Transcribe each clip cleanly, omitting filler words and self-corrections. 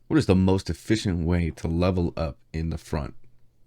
What is the most efficient way to level up in the front?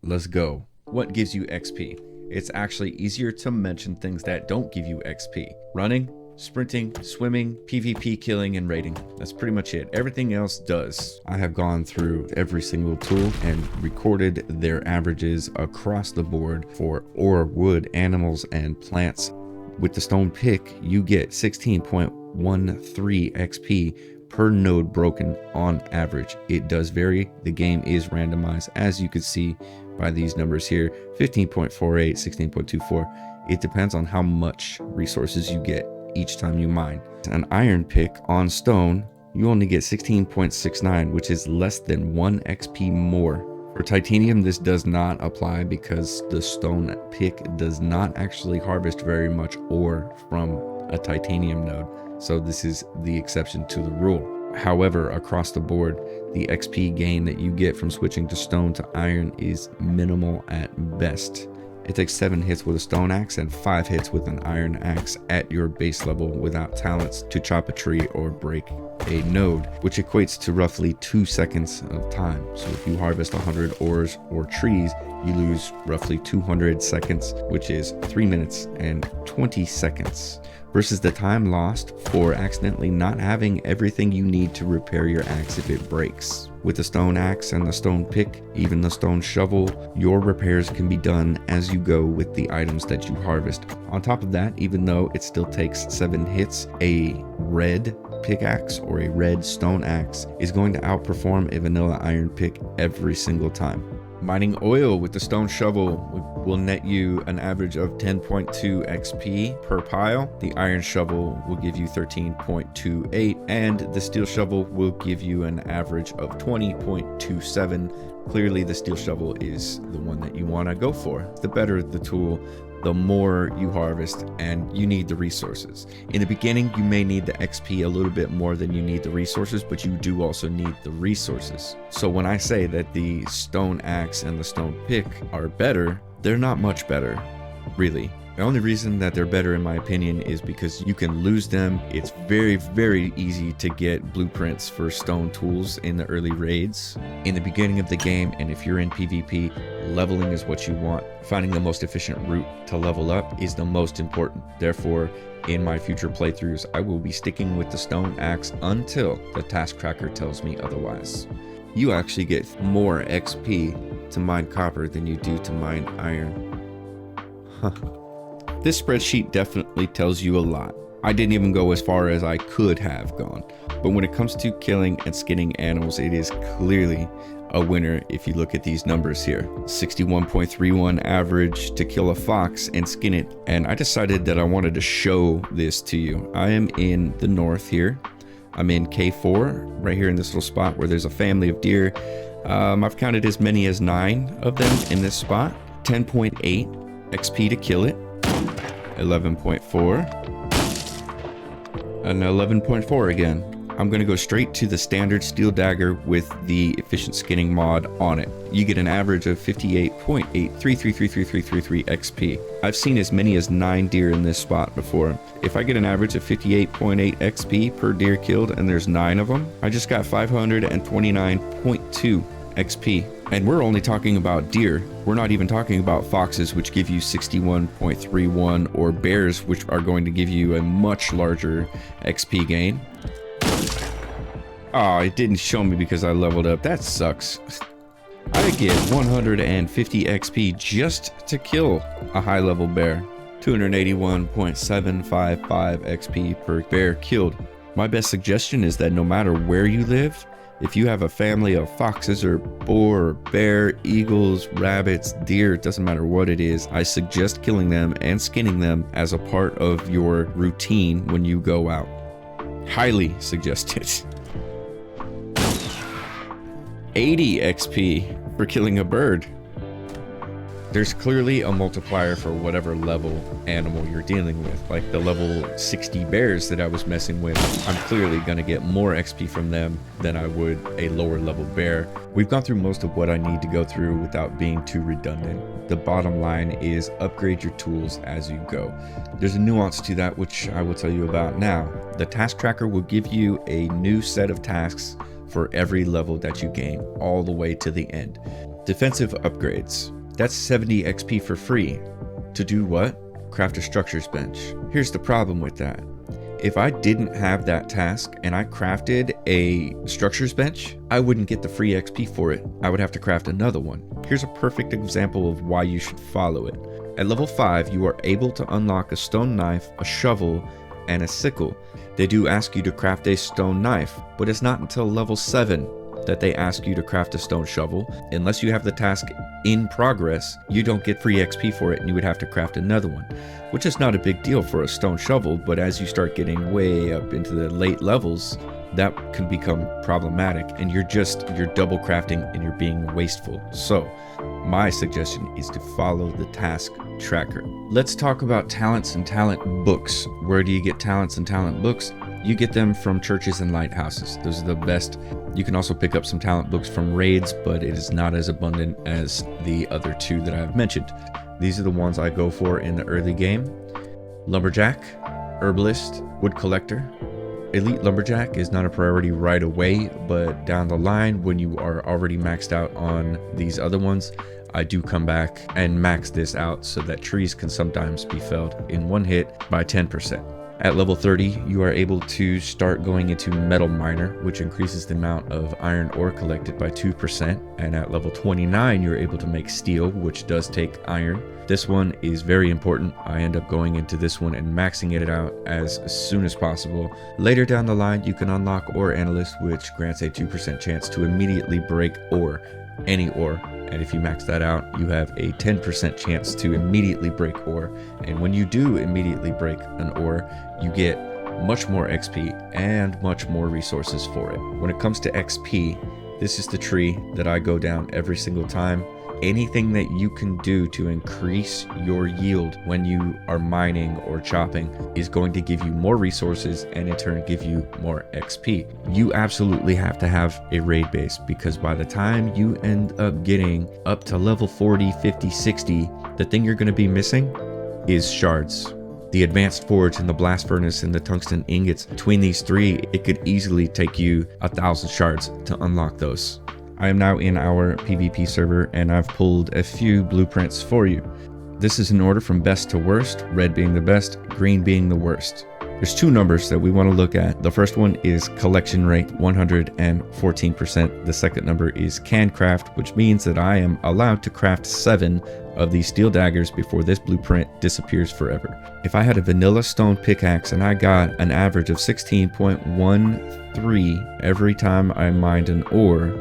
Let's go. What gives you XP? It's actually easier to mention things that don't give you XP. Running, sprinting, swimming, PvP killing, and raiding. That's pretty much it. Everything else does. I have gone through every single tool and recorded their averages across the board for ore, wood, animals, and plants. With the stone pick, you get 16.13 XP per node broken on average. It does vary. The game is randomized, as you can see by these numbers here: 15.48, 16.24. It depends on how much resources you get each time you mine. An iron pick on stone, you only get 16.69, which is less than 1 XP more. For titanium, this does not apply because the stone pick does not actually harvest very much ore from a titanium node. So this is the exception to the rule. However, across the board, the XP gain that you get from switching to stone to iron is minimal at best. It takes 7 hits with a stone axe and 5 hits with an iron axe at your base level without talents to chop a tree or break a node, which equates to roughly 2 seconds of time. So if you harvest 100 ores or trees, you lose roughly 200 seconds, which is 3 minutes and 20 seconds. Versus the time lost for accidentally not having everything you need to repair your axe if it breaks. With the stone axe and the stone pick, even the stone shovel, your repairs can be done as you go with the items that you harvest. On top of that, even though it still takes 7 hits, a red pickaxe or a red stone axe is going to outperform a vanilla iron pick every single time. Mining oil with the stone shovel will net you an average of 10.2 XP per pile. The iron shovel will give you 13.28, and the steel shovel will give you an average of 20.27. Clearly, the steel shovel is the one that you want to go for. The better the tool, the more you harvest, and you need the resources. In the beginning, you may need the XP a little bit more than you need the resources, but you do also need the resources. So when I say that the stone axe and the stone pick are better, they're not much better, really. The only reason that they're better, in my opinion, is because you can lose them. It's very, very easy to get blueprints for stone tools in the early raids in the beginning of the game. And if you're in PvP, leveling is what you want. Finding the most efficient route to level up is the most important. Therefore, in my future playthroughs, I will be sticking with the stone axe until the task tracker tells me otherwise. You actually get more XP to mine copper than you do to mine iron. Huh. This spreadsheet definitely tells you a lot. I didn't even go as far as I could have gone, but when it comes to killing and skinning animals, it is clearly a winner if you look at these numbers here. 61.31 average to kill a fox and skin it, and I decided that I wanted to show this to you. I am in the north here. I'm in K4, right here in this little spot where there's a family of deer. I've counted as many as 9 of them in this spot. 10.8 XP to kill it. 11.4 and 11.4 again. I'm going to go straight to the standard steel dagger with the efficient skinning mod on it. You get an average of 58.83333333 XP. I've seen as many as 9 deer in this spot before. If I get an average of 58.8 XP per deer killed and there's 9 of them, I just got 529.2 XP. And we're only talking about deer. We're not even talking about foxes, which give you 61.31, or bears, which are going to give you a much larger XP gain. Oh, it didn't show me because I leveled up. That sucks. I get 150 XP just to kill a high level bear. 281.755 XP per bear killed. My best suggestion is that no matter where you live, if you have a family of foxes or boar or bear, eagles, rabbits, deer, it doesn't matter what it is, I suggest killing them and skinning them as a part of your routine when you go out. Highly suggested. 80 XP for killing a bird. There's clearly a multiplier for whatever level animal you're dealing with. Like the level 60 bears that I was messing with, I'm clearly going to get more XP from them than I would a lower level bear. We've gone through most of what I need to go through without being too redundant. The bottom line is upgrade your tools as you go. There's a nuance to that which I will tell you about now. The task tracker will give you a new set of tasks for every level that you gain, all the way to the end. Defensive upgrades. That's 70 XP for free. To do what? Craft a structures bench. Here's the problem with that. If I didn't have that task and I crafted a structures bench, I wouldn't get the free XP for it. I would have to craft another one. Here's a perfect example of why you should follow it. At level 5, you are able to unlock a stone knife, a shovel, and a sickle. They do ask you to craft a stone knife, but it's not until level 7 that they ask you to craft a stone shovel. Unless you have the task in progress, you don't get free XP for it, and you would have to craft another one, which is not a big deal for a stone shovel, but as you start getting way up into the late levels, that can become problematic, and you're double crafting and you're being wasteful. So my suggestion is to follow the task tracker. Let's talk about talents and talent books. Where do you get talents and talent books? You get them from churches and lighthouses. Those are the best. You can also pick up some talent books from raids, but it is not as abundant as the other two that I've mentioned. These are the ones I go for in the early game. Lumberjack, Herbalist, Wood Collector. Elite Lumberjack is not a priority right away, but down the line when you are already maxed out on these other ones, I do come back and max this out so that trees can sometimes be felled in one hit by 10%. At level 30, you are able to start going into Metal Miner, which increases the amount of iron ore collected by 2%. And at level 29, you're able to make steel, which does take iron. This one is very important. I end up going into this one and maxing it out as soon as possible. Later down the line, you can unlock Ore Analyst, which grants a 2% chance to immediately break ore, any ore. And if you max that out, you have a 10% chance to immediately break ore. And when you do immediately break an ore, you get much more XP and much more resources for it. When it comes to XP, this is the tree that I go down every single time. Anything that you can do to increase your yield when you are mining or chopping is going to give you more resources and in turn give you more XP. You absolutely have to have a raid base, because by the time you end up getting up to level 40, 50, 60, the thing you're going to be missing is shards. The advanced forge and the blast furnace and the tungsten ingots, between these three, it could easily take you 1,000 shards to unlock those. I am now in our PvP server and I've pulled a few blueprints for you. This is in order from best to worst, red being the best, green being the worst. There's two numbers that we want to look at. The first one is collection rate, 114%. The second number is can craft, which means that I am allowed to craft 7 of these steel daggers before this blueprint disappears forever. If I had a vanilla stone pickaxe and I got an average of 16.13 every time I mined an ore,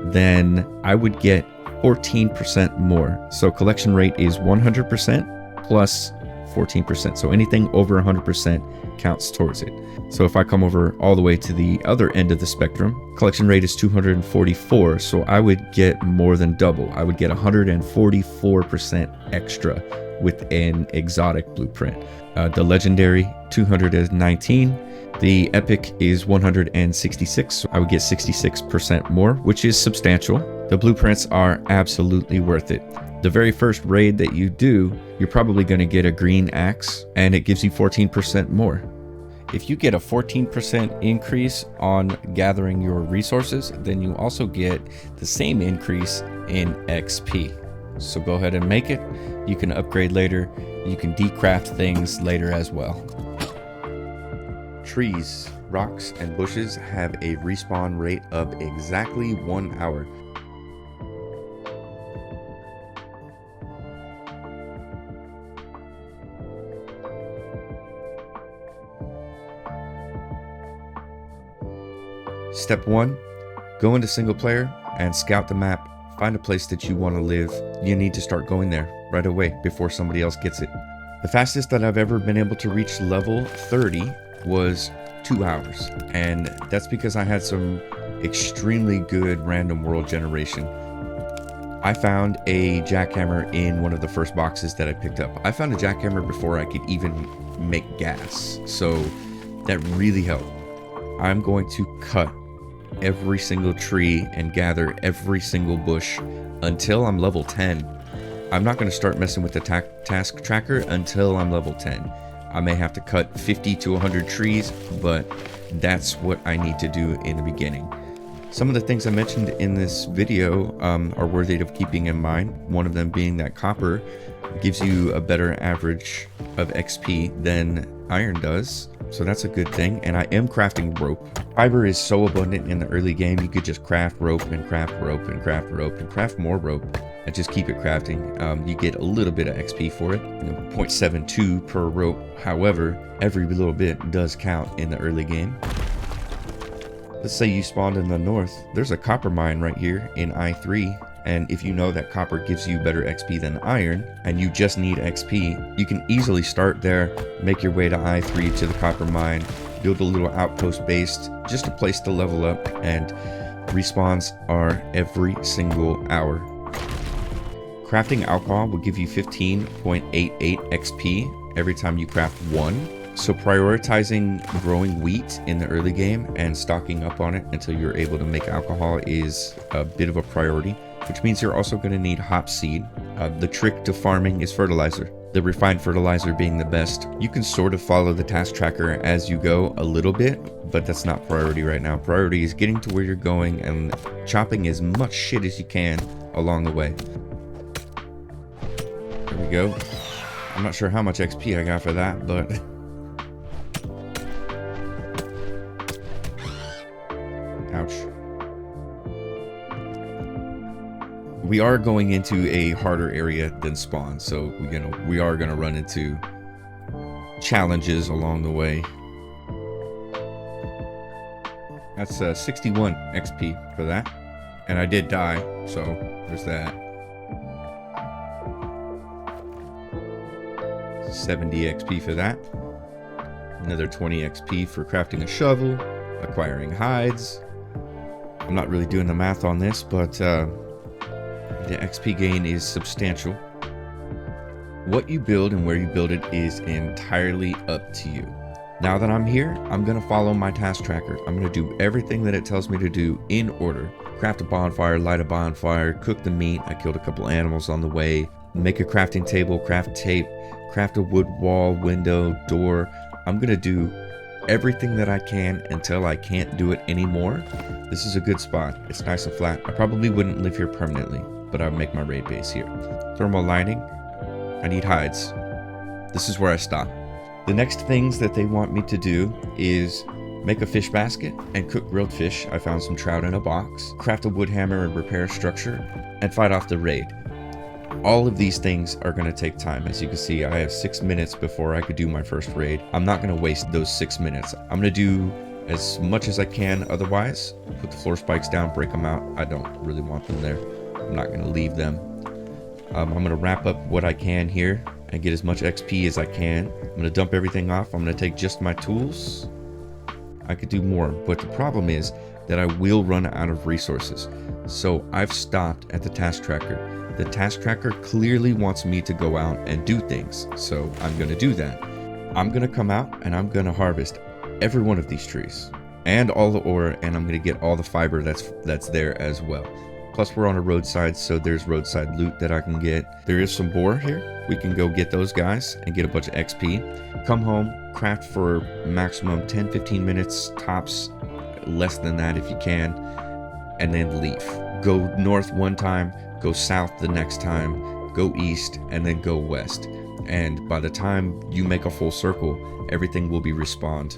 then I would get 14% more. So collection rate is 100% plus 14%. So anything over 100% counts towards it. So if I come over all the way to the other end of the spectrum, collection rate is 244. So I would get more than double. I would get 144% extra with an exotic blueprint. The legendary 219. The epic is 166, so I would get 66% more, which is substantial. The blueprints are absolutely worth it. The very first raid that you do, you're probably going to get a green axe, and it gives you 14% more. If you get a 14% increase on gathering your resources, then you also get the same increase in XP. So go ahead and make it. You can upgrade later. You can decraft things later as well. Trees, rocks, and bushes have a respawn rate of exactly 1 hour. Step 1, go into single player and scout the map. Find a place that you want to live. You need to start going there right away before somebody else gets it. The fastest that I've ever been able to reach level 30 was 2 hours, and that's because I had some extremely good random world generation. I found a jackhammer in one of the first boxes that I picked up. I found a jackhammer before I could even make gas, so that really helped. I'm going to cut every single tree and gather every single bush until I'm level 10. I'm not going to start messing with the task tracker until I'm level 10. I may have to cut 50 to 100 trees, but that's what I need to do in the beginning. Some of the things I mentioned in this video are worthy of keeping in mind. One of them being that copper gives you a better average of XP than iron does. So that's a good thing. And I am crafting rope. Fiber is so abundant in the early game. You could just craft rope and craft rope and craft rope and craft more rope and just keep it crafting. You get a little bit of XP for it, 0.72 per rope. However, every little bit does count in the early game. Let's say you spawned in the north. There's a copper mine right here in I3. And if you know that copper gives you better XP than iron, and you just need XP, you can easily start there, make your way to I3 to the copper mine, build a little outpost base, just a place to level up, and respawns are every single hour. Crafting alcohol will give you 15.88 XP every time you craft one. So prioritizing growing wheat in the early game and stocking up on it until you're able to make alcohol is a bit of a priority, which means you're also going to need hop seed. The trick to farming is fertilizer, the refined fertilizer being the best. You can sort of follow the task tracker as you go a little bit, but that's not priority right now. Priority is getting to where you're going and chopping as much shit as you can along the way. There we go. I'm not sure how much XP I got for that, but ouch. We are going into a harder area than spawn, so we are gonna run into challenges along the way. That's 61 XP for that, and I did die, so there's that. 70 XP for that. Another 20 XP for crafting a shovel, acquiring hides. I'm not really doing the math on this, but the XP gain is substantial. What you build and where you build it is entirely up to you. Now that I'm here, I'm going to follow my task tracker. I'm going to do everything that it tells me to do in order. Craft a bonfire, light a bonfire, cook the meat. I killed a couple animals on the way. Make a crafting table, craft tape, craft a wood wall, window, door. I'm going to do everything that I can until I can't do it anymore. This is a good spot. It's nice and flat. I probably wouldn't live here permanently, but I'll make my raid base here. Thermal lighting. I need hides. This is where I stop. The next things that they want me to do is make a fish basket and cook grilled fish. I found some trout in a box. Craft a wood hammer and repair a structure, and fight off the raid. All of these things are going to take time. As you can see, I have 6 minutes before I could do my first raid. I'm not going to waste those 6 minutes. I'm going to do as much as I can otherwise. Put the floor spikes down, break them out. I don't really want them there. I'm not going to leave them. I'm going to wrap up what I can here and get as much XP as I can. I'm going to dump everything off. I'm going to take just my tools. I could do more, but the problem is that I will run out of resources. So I've stopped at the task tracker. The task tracker clearly wants me to go out and do things, so I'm going to do that. I'm going to come out and I'm going to harvest every one of these trees and all the ore, and I'm going to get all the fiber that's there as well. Plus we're on a roadside, so there's roadside loot that I can get. There is some boar here. We can go get those guys and get a bunch of XP. Come home, craft for maximum 10-15 minutes tops, less than that if you can, and then leave. Go north one time, go south the next time, go east, and then go west. And by the time you make a full circle, everything will be respawned.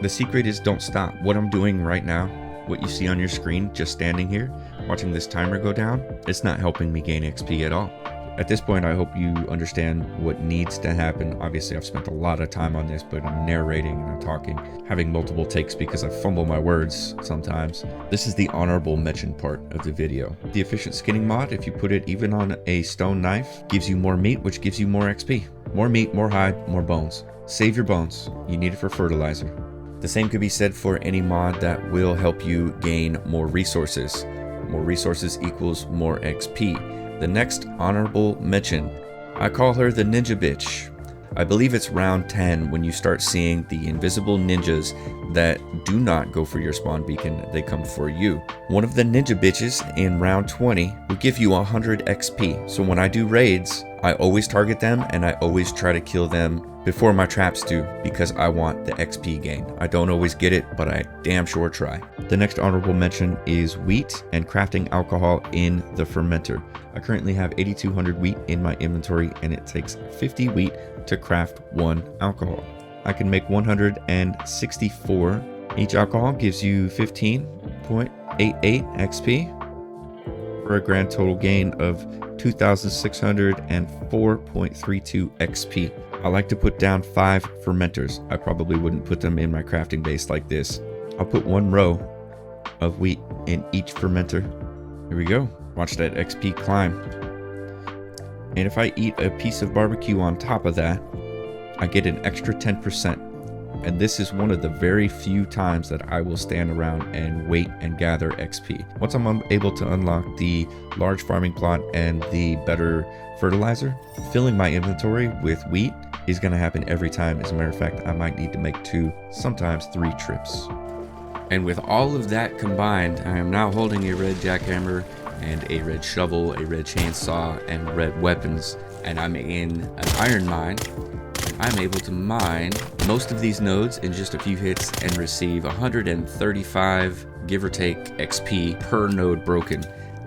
The secret is don't stop. What I'm doing right now, what you see on your screen, just standing here, watching this timer go down, it's not helping me gain XP at all. At this point, I hope you understand what needs to happen. Obviously, I've spent a lot of time on this, but I'm narrating and I'm talking, having multiple takes because I fumble my words sometimes. This is the honorable mention part of the video. The efficient skinning mod, if you put it even on a stone knife, gives you more meat, which gives you more XP. More meat, more hide, more bones. Save your bones. You need it for fertilizer. The same could be said for any mod that will help you gain more resources. More resources equals more XP. The next honorable mention, I call her the ninja bitch. I believe it's round 10 when you start seeing the invisible ninjas that do not go for your spawn beacon, they come for you. One of the ninja bitches in round 20 will give you 100 XP. So when I do raids, I always target them and I always try to kill them before my traps do, because I want the XP gain. I don't always get it, but I damn sure try. The next honorable mention is wheat and crafting alcohol in the fermenter. I currently have 8,200 wheat in my inventory, and it takes 50 wheat to craft 1 alcohol. I can make 164. Each alcohol gives you 15.88 XP for a grand total gain of 2,604.32 XP. I like to put down 5 fermenters. I probably wouldn't put them in my crafting base like this. I'll put 1 row of wheat in each fermenter. Here we go. Watch that XP climb. And if I eat a piece of barbecue on top of that, I get an extra 10%. And this is one of the very few times that I will stand around and wait and gather XP. Once I'm able to unlock the large farming plot and the better fertilizer, filling my inventory with wheat is going to happen every time. As a matter of fact, I might need to make 2, sometimes 3 trips. And with all of that combined, I am now holding a red jackhammer and a red shovel, a red chainsaw, and red weapons. And I'm in an iron mine. I'm able to mine most of these nodes in just a few hits and receive 135, give or take, XP per node broken.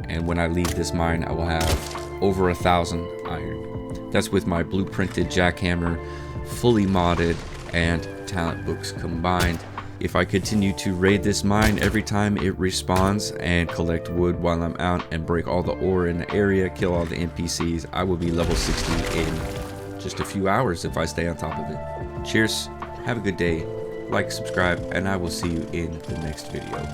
And when I leave this mine, I will have over 1,000 iron. That's with my blueprinted jackhammer, fully modded, and talent books combined. If I continue to raid this mine every time it respawns and collect wood while I'm out and break all the ore in the area, kill all the NPCs, I will be level 60 in just a few hours if I stay on top of it. Cheers, have a good day, like, subscribe, and I will see you in the next video.